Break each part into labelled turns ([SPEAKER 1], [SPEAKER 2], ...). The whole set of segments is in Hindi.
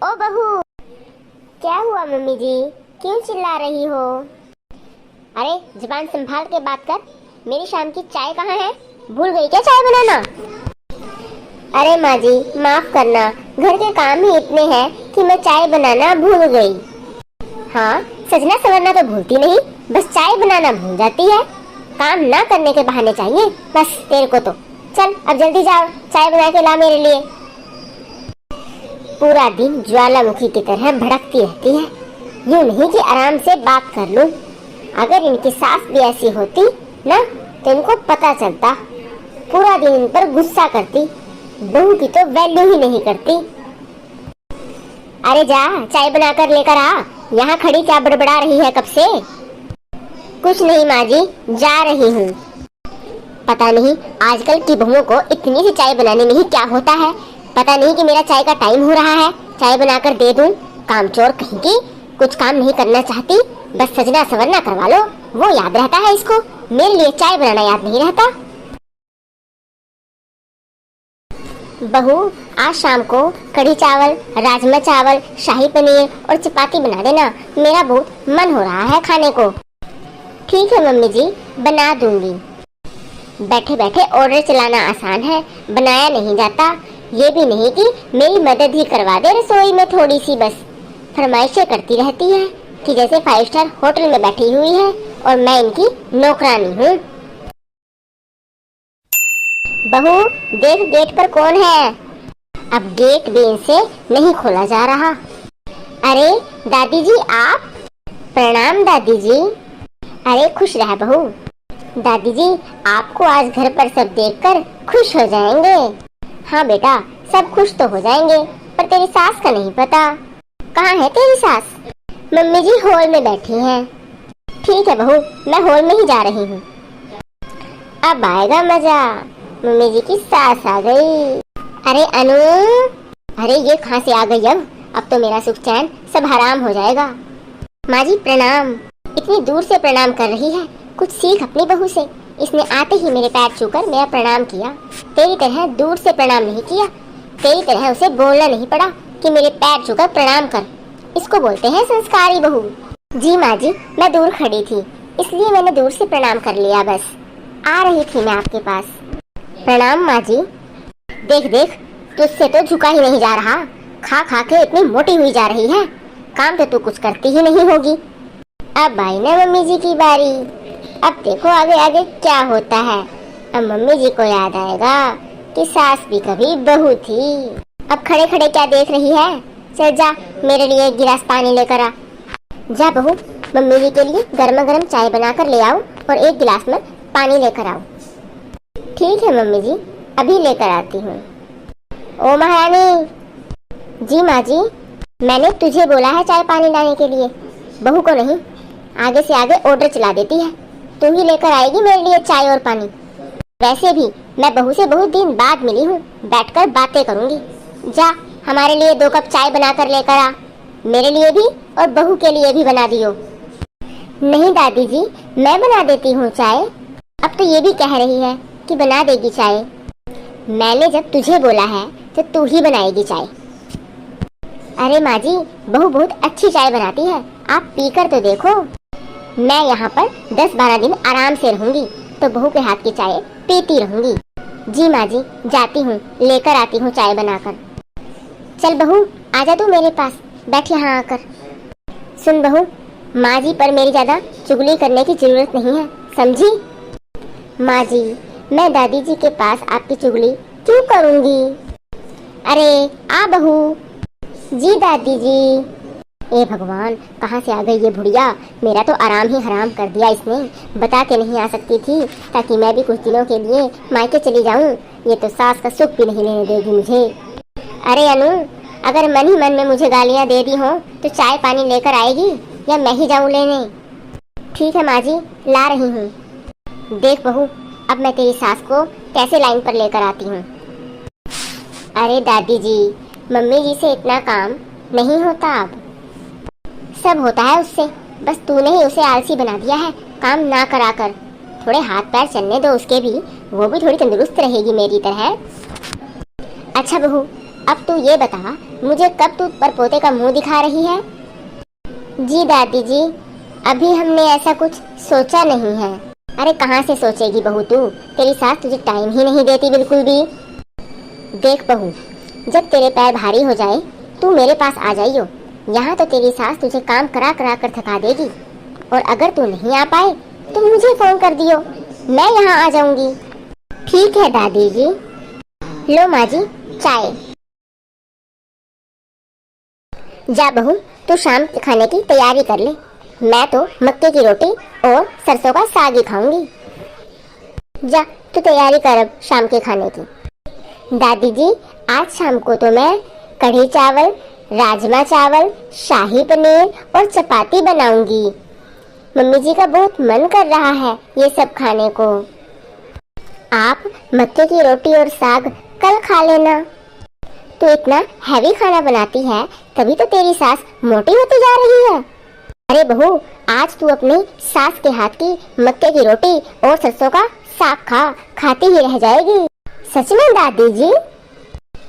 [SPEAKER 1] ओ बहू, क्या हुआ मम्मी जी? क्यों चिल्ला रही हो? अरे जुबान संभाल के बात कर। मेरी शाम की चाय कहाँ है? भूल गई क्या चाय बनाना? अरे माँ जी, माफ करना, घर के काम ही इतने हैं कि मैं चाय बनाना भूल गई। हाँ, सजना संवरना तो भूलती नहीं, बस चाय बनाना भूल जाती है। काम ना करने के बहाने चाहिए बस तेरे को तो। चल अब जल्दी जाओ, चाय बना के ला मेरे लिए। पूरा दिन ज्वालामुखी की तरह भड़कती रहती है। यूं नहीं कि आराम से बात कर लूं। अगर इनकी सास भी ऐसी होती ना तो इनको पता चलता। पूरा दिन इन पर गुस्सा करती, बहू की तो वैल्यू ही नहीं करती। अरे जा, चाय बनाकर लेकर आ। यहाँ खड़ी क्या बड़बड़ा रही है कब से? कुछ नहीं माँ जी, जा रही हूँ। पता नहीं आजकल की बहुओं को इतनी सी चाय बनाने में ही क्या होता है। पता नहीं कि मेरा चाय का टाइम हो रहा है, चाय बनाकर दे दूं। कामचोर कहीं की, कुछ काम नहीं करना चाहती, बस सजना संवरना करवा लो, वो याद रहता है इसको। मेरे लिए चाय बनाना याद नहीं रहता। बहू, आज शाम को कढ़ी चावल, राजमा चावल, शाही पनीर और चपाती बना देना। मेरा बहुत मन हो रहा है खाने को। ठीक है मम्मी जी, बना दूंगी। बैठे बैठे ऑर्डर चलाना आसान है, बनाया नहीं जाता। ये भी नहीं कि मेरी मदद ही करवा दे रसोई में थोड़ी सी, बस फरमाइशें करती रहती है कि जैसे 5 स्टार होटल में बैठी हुई है और मैं इनकी नौकरानी हूँ। बहू, देख गेट पर कौन है? अब गेट भी इनसे नहीं खोला जा रहा। अरे दादी जी आप? प्रणाम दादी जी। अरे खुश रह बहू। दादी जी, आपको आज घर पर सब देखकर खुश हो जाएंगे। हाँ बेटा, सब खुश तो हो जाएंगे, पर तेरी सास का नहीं पता। कहाँ है तेरी सास? मम्मी जी हॉल में बैठी हैं। ठीक है बहू, मैं हॉल में ही जा रही हूँ। अब आएगा मजा, मम्मी जी की सास आ गई। अरे अनु, अरे ये कहाँ से आ गई? अब तो मेरा सुख चैन सब हराम हो जाएगा। माँ जी प्रणाम। इतनी दूर से प्रणाम कर रही है, कुछ सीख अपनी बहू से। इसने आते ही मेरे पैर छूकर मेरा प्रणाम किया। तेरी तरह दूर से प्रणाम नहीं किया, तेरी तरह उसे बोलना नहीं पड़ा कि मेरे पैर छूकर प्रणाम कर। इसको बोलते हैं संस्कारी बहू। जी माँ जी, मैं दूर खड़ी थी इसलिए मैंने दूर से प्रणाम कर लिया, बस आ रही थी मैं आपके पास। प्रणाम माँ जी। देख देख, तुझसे तो झुका ही नहीं जा रहा, खा खा के इतनी मोटी हुई जा रही है। काम तो तू कुछ करती ही नहीं होगी। अब आई ना मम्मी जी की बारी। अब देखो आगे आगे क्या होता है। अब मम्मी जी को याद आएगा कि सास भी कभी बहू थी। अब खड़े खड़े क्या देख रही है? चल जा, मेरे लिए एक गिलास पानी लेकर आ। जा बहू, मम्मी जी के लिए गर्मा गर्म चाय बनाकर ले आओ और एक गिलास में पानी लेकर आओ। ठीक है मम्मी जी, अभी लेकर आती हूँ। ओ महारानी। जी माँ जी, मैंने तुझे बोला है चाय पानी लाने के लिए, बहू को नहीं। आगे से आगे ऑर्डर चला देती है, तू ही लेकर आएगी मेरे लिए चाय और पानी। वैसे भी मैं बहू से बहुत दिन बाद मिली हूँ, बैठकर बातें करूँगी। जा, हमारे लिए 2 कप चाय बनाकर लेकर आ, मेरे लिए भी और बहू के लिए भी बना दियो। नहीं दादी जी, मैं बना देती हूँ चाय। अब तो ये भी कह रही है कि बना देगी चाय। मैंने जब तुझे बोला है तो तू ही बनाएगी चाय। अरे माँ जी, बहू बहुत अच्छी चाय बनाती है, आप पीकर तो देखो। मैं यहाँ पर 10-12 दिन आराम से रहूंगी तो बहू के हाथ की चाय पीती रहूंगी। जी माँ जी, जाती हूँ, लेकर आती हूँ चाय बनाकर। चल बहू, आजा तू मेरे पास, बैठ यहाँ आकर। सुन बहू, माँ जी पर मेरी ज्यादा चुगली करने की जरूरत नहीं है, समझी? माँ जी, मैं दादी जी के पास आपकी चुगली क्यों करूँगी? अरे आ बहू। जी दादी जी। ए भगवान, कहाँ से आ गई ये बुढ़िया? मेरा तो आराम ही हराम कर दिया इसने। बता के नहीं आ सकती थी ताकि मैं भी कुछ दिनों के लिए मायके चली जाऊं। ये तो सास का सुख भी नहीं लेने देगी मुझे। अरे अनु, अगर मन ही मन में मुझे गालियाँ दे दी हो तो चाय पानी लेकर आएगी या मैं ही जाऊँ लेने? ठीक है माँ जी, ला रही हूँ। देख बहू, अब मैं तेरी सास को कैसे लाइन पर लेकर आती हूँ। अरे दादी जी, मम्मी जी से इतना काम नहीं होता, अब सब होता है उससे। बस तूने ही उसे आलसी बना दिया है काम ना करा कर। थोड़े हाथ पैर चलने दो उसके भी, वो भी थोड़ी तंदुरुस्त रहेगी मेरी तरह। अच्छा बहू, अब तू ये बता मुझे कब तू परपोते का मुंह दिखा रही है? जी दादी जी, अभी हमने ऐसा कुछ सोचा नहीं है। अरे कहाँ से सोचेगी बहू तू, तेरी सास तुझे टाइम ही नहीं देती बिल्कुल भी। देख बहू, जब तेरे पैर भारी हो जाए तू मेरे पास आ जाइयो। यहाँ तो तेरी सास तुझे काम करा करा कर थका देगी, और अगर तू नहीं आ पाए तो मुझे फोन कर दियो, मैं यहाँ आ जाऊंगी। ठीक है दादी जी। लो माँ जी चाय। जा बहू, तू शाम के खाने की तैयारी कर ले। मैं तो मक्के की रोटी और सरसों का साग ही खाऊंगी। जा तू तैयारी कर अब शाम के खाने की। दादी जी, आज शाम को तो मैं कढ़ी चावल, राजमा चावल, शाही पनीर और चपाती बनाऊंगी। मम्मी जी का बहुत मन कर रहा है ये सब खाने को। आप मक्के की रोटी और साग कल खा लेना। तू इतना हैवी खाना बनाती है तभी तो तेरी सास मोटी होती जा रही है। अरे बहू, आज तू अपनी सास के हाथ की मक्के की रोटी और सरसों का साग खाती ही रह जाएगी। सच में दादी जी?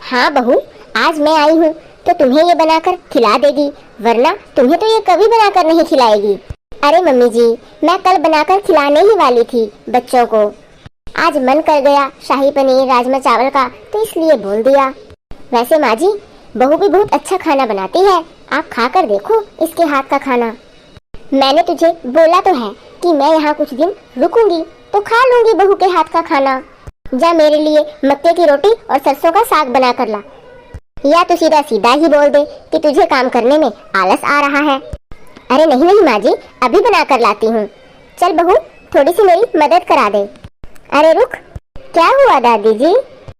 [SPEAKER 1] हाँ बहू, आज मैं आई हूँ तो तुम्हें ये बनाकर खिला देगी, वरना तुम्हें तो ये कभी बनाकर नहीं खिलाएगी। अरे मम्मी जी, मैं कल बनाकर खिलाने ही वाली थी बच्चों को। आज मन कर गया शाही पनीर राजमा चावल का, तो इसलिए बोल दिया। वैसे माँ जी, बहू भी बहुत अच्छा खाना बनाती है, आप खा कर देखो इसके हाथ का खाना। मैंने तुझे बोला तो है कि मैं यहाँ कुछ दिन रुकूंगी तो खा लूंगी बहू के हाथ का खाना। जा मेरे लिए मक्के की रोटी और सरसों का साग बना कर ला, या तो सीधा सीधा ही बोल दे कि तुझे काम करने में आलस आ रहा है। अरे नहीं नहीं माँ जी, अभी बना कर लाती हूँ। चल बहू, थोड़ी सी मेरी मदद करा दे। अरे रुक, क्या हुआ दादी जी?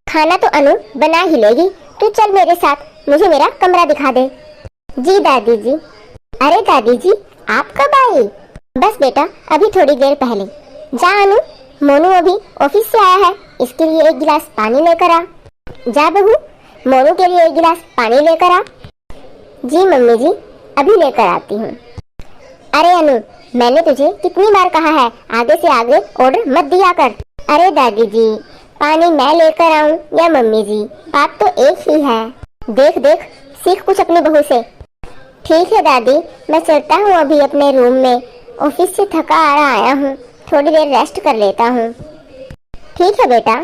[SPEAKER 1] खाना तो अनु बना ही लेगी, तू चल मेरे साथ, मुझे मेरा कमरा दिखा दे। जी दादी जी। अरे दादी जी, आप कब आई? बस बेटा, अभी थोड़ी देर पहले। जा अनु, मोनू अभी ऑफिस से आया है, इसके लिए एक गिलास पानी लेकर आ। जा बहू, मोनू के लिए एक गिलास पानी लेकर आ। जी मम्मी जी, अभी लेकर आती हूँ। अरे अनु, मैंने तुझे कितनी बार कहा है आगे से आगे ऑर्डर मत दिया कर। अरे दादी जी, पानी मैं लेकर आऊं या मम्मी जी, बात तो एक ही है। देख देख, सीख कुछ अपनी बहू से। ठीक है दादी, मैं चलता हूँ अभी अपने रूम में, ऑफिस से थका आ आया हूँ, थोड़ी देर रेस्ट कर लेता हूँ। ठीक है बेटा।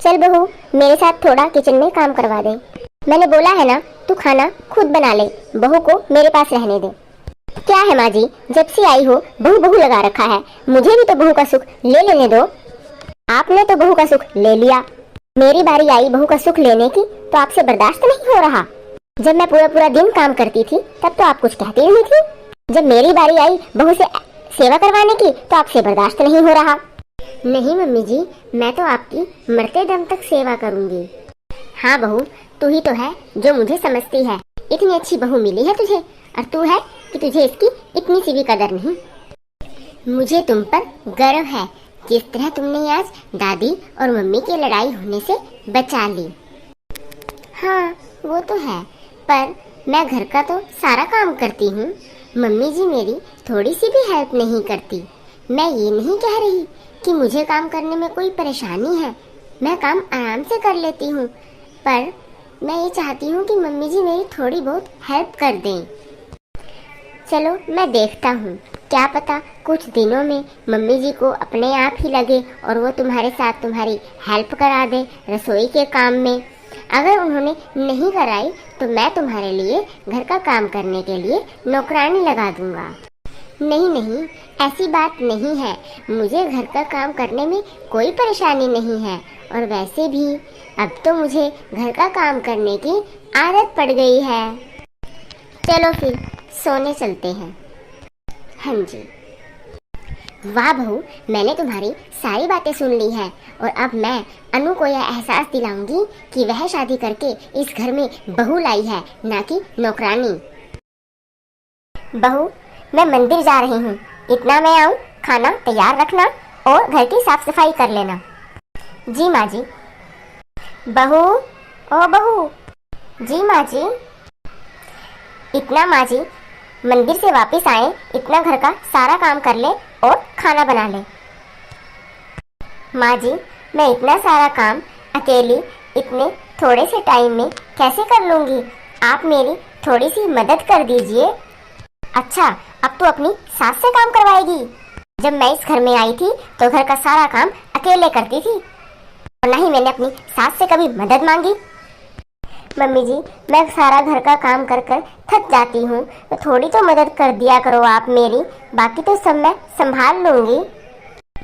[SPEAKER 1] चल बहू, मेरे साथ थोड़ा किचन में काम करवा दे। मैंने बोला है ना, तू खाना खुद बना ले, बहू को मेरे पास रहने दे। क्या है माँ जी, जब से आई हो बहू बहू लगा रखा है, मुझे भी तो बहू का सुख ले लेने दो। आपने तो बहू का सुख ले लिया, मेरी बारी आई बहू का सुख लेने की तो आपसे बर्दाश्त नहीं हो रहा। जब मैं पूरा पूरा दिन काम करती थी तब तो आप कुछ कहती नहीं थी, जब मेरी बारी आई बहू से सेवा करवाने की तो आपसे बर्दाश्त नहीं हो रहा। नहीं मम्मी जी, मैं तो आपकी मरते दम तक सेवा करूंगी। हाँ बहू, तू ही तो है जो मुझे समझती है। इतनी अच्छी बहू मिली है तुझे, और तू है कि तुझे इसकी इतनी सी भी कदर नहीं। मुझे तुम पर गर्व है, जिस तरह तुमने आज दादी और मम्मी की लड़ाई होने से बचा ली। हाँ वो तो है, पर मैं घर का तो सारा काम करती हूँ, मम्मी जी मेरी थोड़ी सी भी हेल्प नहीं करती। मैं ये नहीं कह रही कि मुझे काम करने में कोई परेशानी है, मैं काम आराम से कर लेती हूँ, पर मैं ये चाहती हूँ कि मम्मी जी मेरी थोड़ी बहुत हेल्प कर दें। चलो मैं देखता हूँ, क्या पता कुछ दिनों में मम्मी जी को अपने आप ही लगे और वो तुम्हारे साथ तुम्हारी हेल्प करा दे रसोई के काम में। अगर उन्होंने नहीं कराई तो मैं तुम्हारे लिए घर का काम करने के लिए नौकरानी लगा दूंगा। नहीं नहीं, ऐसी बात नहीं है, मुझे घर का काम करने में कोई परेशानी नहीं है, और वैसे भी अब तो मुझे घर का काम करने की आदत पड़ गई है। चलो फिर सोने चलते हैं। हाँ जी। वाह बहू, मैंने तुम्हारी सारी बातें सुन ली हैं, और अब मैं अनु को यह एहसास दिलाऊंगी कि वह शादी करके इस घर में बहू लाई है, ना कि नौकरानी। बहू, मैं मंदिर जा रही हूँ, इतना मैं आऊँ, खाना तैयार रखना और घर की साफ सफाई कर लेना। जी माँ जी। बहू, ओ बहू। जी माँ जी। इतना माँ जी, मंदिर से वापस आए, इतना घर का सारा काम कर ले और खाना बना ले। माँ जी, मैं इतना सारा काम अकेली इतने थोड़े से टाइम में कैसे कर लूँगी? आप मेरी थोड़ी सी मदद कर दीजिए। अच्छा, अब तो अपनी सास से काम करवाएगी। जब मैं इस घर में आई थी तो घर का सारा काम अकेले करती थी और ना ही मैंने अपनी सास से कभी मदद मांगी। मम्मी जी, मैं सारा घर का काम कर कर थक जाती हूँ, तो थोड़ी तो मदद कर दिया करो आप मेरी, बाकी तो सब मैं संभाल लूँगी।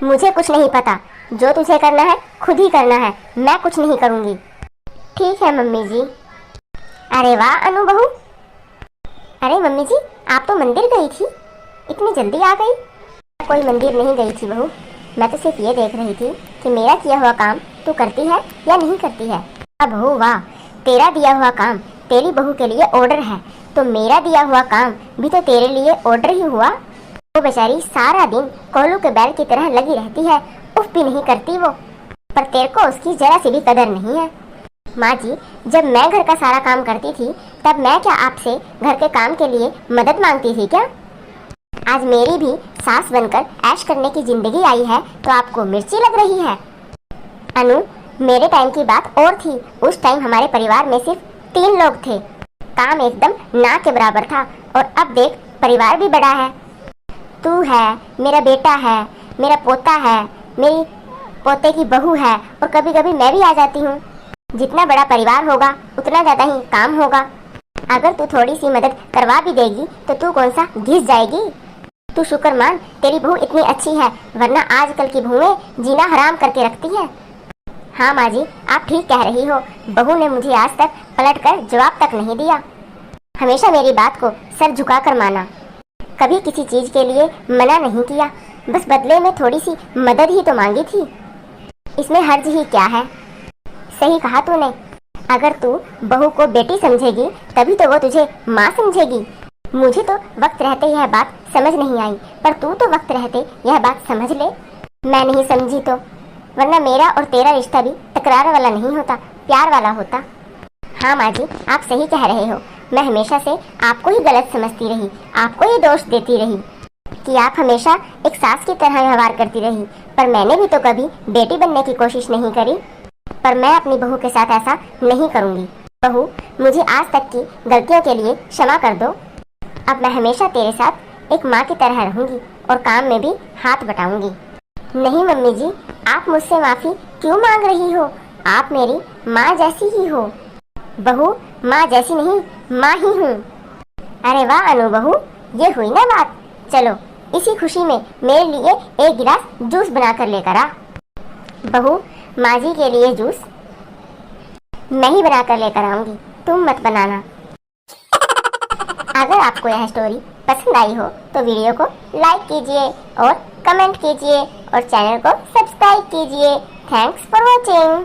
[SPEAKER 1] मुझे कुछ नहीं पता, जो तुझे करना है खुद ही करना है, मैं कुछ नहीं करूँगी। ठीक है मम्मी जी। अरे वाह अनु बहू। अरे मम्मी जी, आप तो मंदिर गई थी, इतनी जल्दी आ गई। कोई मंदिर नहीं गई थी बहू, मैं तो सिर्फ ये देख रही थी कि मेरा किया हुआ काम तू करती है या नहीं करती है। अब बहू वाह, तेरा दिया हुआ काम तेरी बहू के लिए ऑर्डर है, तो मेरा दिया हुआ काम भी तो तेरे लिए ऑर्डर ही हुआ। वो बेचारी सारा दिन कोलू के बैल की तरह लगी रहती है, उफ भी नहीं करती वो, पर तेरे को उसकी जरा सी भी कदर नहीं है। माँ जी, जब मैं घर का सारा काम करती थी तब मैं क्या आपसे घर के काम के लिए मदद मांगती थी क्या? आज मेरी भी सास बनकर ऐश करने की जिंदगी आई है तो आपको मिर्ची लग रही है। अनु, मेरे टाइम की बात और थी। उस टाइम हमारे परिवार में सिर्फ 3 लोग थे, काम एकदम ना के बराबर था, और अब देख परिवार भी बड़ा है। तू है, मेरा बेटा है, मेरा पोता है, मेरी पोते की बहू है, और कभी कभी मैं भी आ जाती हूँ। जितना बड़ा परिवार होगा उतना ज़्यादा ही काम होगा। अगर तू थोड़ी सी मदद करवा भी देगी तो तू कौन सा घिस जाएगी। तू शुक्र मान तेरी बहू इतनी अच्छी है, वरना आजकल की बहुएं जीना हराम करके रखती है। हाँ माँ जी, आप ठीक कह रही हो, बहू ने मुझे आज तक पलट कर जवाब तक नहीं दिया। हमेशा मेरी बात को सर झुका कर माना, कभी किसी चीज़ के लिए मना नहीं किया, बस बदले में थोड़ी सी मदद ही तो मांगी थी। इसमें हर्ज ही क्या है। सही कहा तूने, अगर तू बहू को बेटी समझेगी तभी तो वो तुझे माँ समझेगी। मुझे तो वक्त रहते यह बात समझ नहीं आई, पर तू तो वक्त रहते यह बात समझ ले। मैं नहीं समझी तो, वरना मेरा और तेरा रिश्ता भी तकरार वाला नहीं होता, प्यार वाला होता। हाँ माँ जी, आप सही कह रहे हो। मैं हमेशा से आपको ही गलत समझती रही, आपको ही दोष देती रही कि आप हमेशा एक सास की तरह व्यवहार करती रही, पर मैंने भी तो कभी बेटी बनने की कोशिश नहीं करी। पर मैं अपनी बहू के साथ ऐसा नहीं करूँगी। बहू, मुझे आज तक की गलतियों के लिए क्षमा कर दो। अब मैं हमेशा तेरे साथ एक माँ की तरह रहूँगी और काम में भी हाथ बटाऊँगी। नहीं मम्मी जी, आप मुझसे माफ़ी क्यों मांग रही हो? आप मेरी माँ जैसी ही हो। बहू, माँ जैसी नहीं, माँ ही हूँ। अरे वाह अनु बहू, ये हुई ना बात। चलो इसी खुशी में मेरे लिए एक गिलास जूस बना कर लेकर आ। बहू, माँ जी के लिए जूस मैं ही बना कर लेकर आऊँगी, तुम मत बनाना। अगर आपको यह स्टोरी पसंद आई हो तो वीडियो को लाइक कीजिए और कमेंट कीजिए और चैनल को सब्सक्राइब कीजिए। Thanks for watching.